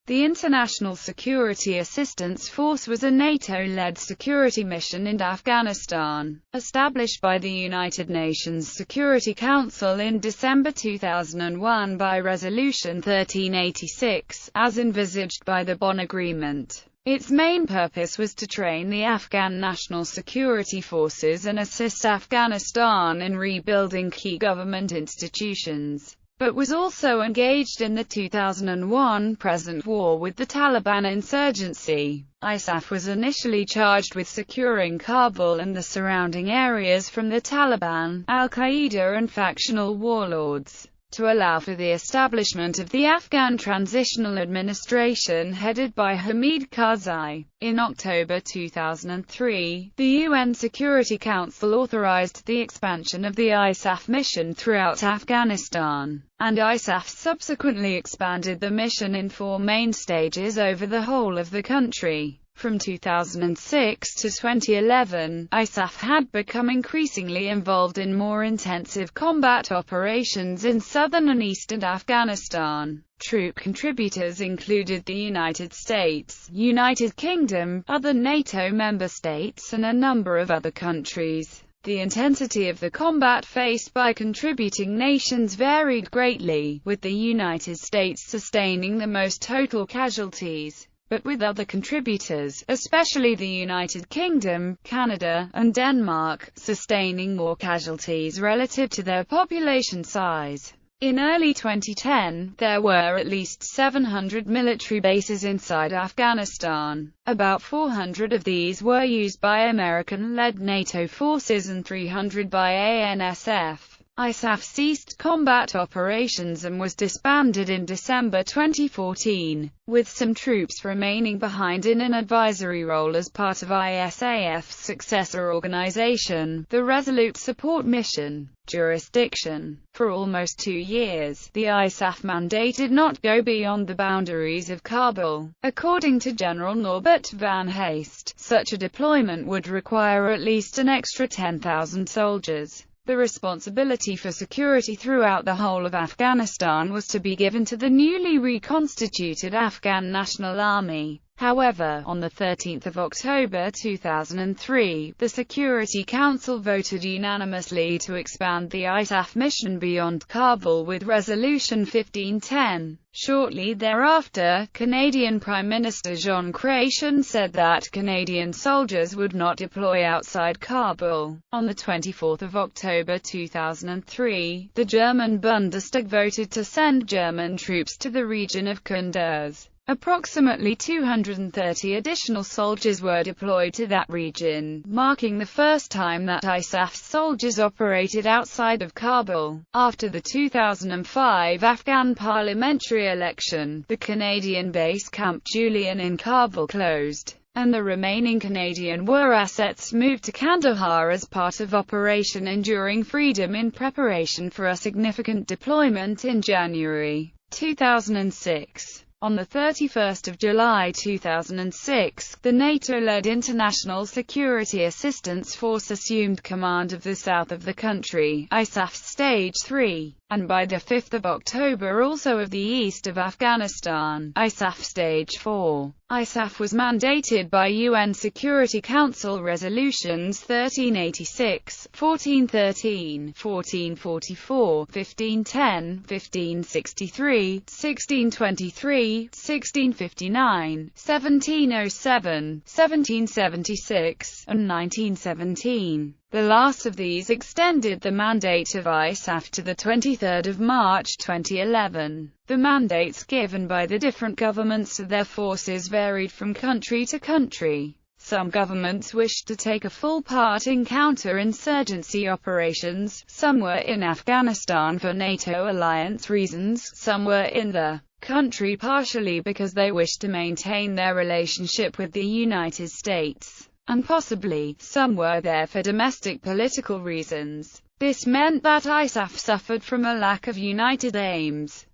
The International Security Assistance Force was a NATO-led security mission in Afghanistan, established by the United Nations Security Council in December 2001 by Resolution 1386, as envisaged by the Bonn Agreement. Its main purpose was to train the Afghan National Security Forces and assist Afghanistan in rebuilding key government institutions, but was also engaged in the 2001 present war with the Taliban insurgency. ISAF was initially charged with securing Kabul and the surrounding areas from the Taliban, Al-Qaeda and factional warlords, to allow for the establishment of the Afghan Transitional Administration headed by Hamid Karzai. In October 2003, the UN Security Council authorized the expansion of the ISAF mission throughout Afghanistan, and ISAF subsequently expanded the mission in 4 main stages over the whole of the country. From 2006 to 2011, ISAF had become increasingly involved in more intensive combat operations in southern and eastern Afghanistan. Troop contributors included the United States, United Kingdom, other NATO member states and a number of other countries. The intensity of the combat faced by contributing nations varied greatly, with the United States sustaining the most total casualties, but with other contributors, especially the United Kingdom, Canada, and Denmark, sustaining more casualties relative to their population size. In early 2010, there were at least 700 military bases inside Afghanistan. About 400 of these were used by American-led NATO forces and 300 by ANSF. ISAF ceased combat operations and was disbanded in December 2014, with some troops remaining behind in an advisory role as part of ISAF's successor organization, the Resolute Support Mission. Jurisdiction. For almost 2 years, the ISAF mandate did not go beyond the boundaries of Kabul. According to General Norbert van Heest, such a deployment would require at least an extra 10,000 soldiers. The responsibility for security throughout the whole of Afghanistan was to be given to the newly reconstituted Afghan National Army. However, on 13 October 2003, the Security Council voted unanimously to expand the ISAF mission beyond Kabul with Resolution 1510. Shortly thereafter, Canadian Prime Minister John Chrétien said that Canadian soldiers would not deploy outside Kabul. On 24 October 2003, the German Bundestag voted to send German troops to the region of Kunduz. Approximately 230 additional soldiers were deployed to that region, marking the first time that ISAF's soldiers operated outside of Kabul. After the 2005 Afghan parliamentary election, the Canadian base Camp Julian in Kabul closed, and the remaining Canadian war assets moved to Kandahar as part of Operation Enduring Freedom in preparation for a significant deployment in January 2006. On 31 July 2006, the NATO-led International Security Assistance Force assumed command of the south of the country, ISAF Stage 3, and by 5 October also of the east of Afghanistan, ISAF Stage 4. ISAF was mandated by UN Security Council Resolutions 1386, 1413, 1444, 1510, 1563, 1623, 1659, 1707, 1776, and 1917. The last of these extended the mandate of ISAF to 23 March 2011. The mandates given by the different governments to their forces varied from country to country. Some governments wished to take a full part in counter-insurgency operations, some were in Afghanistan for NATO alliance reasons, some were in the country partially because they wished to maintain their relationship with the United States, and possibly, some were there for domestic political reasons. This meant that ISAF suffered from a lack of united aims.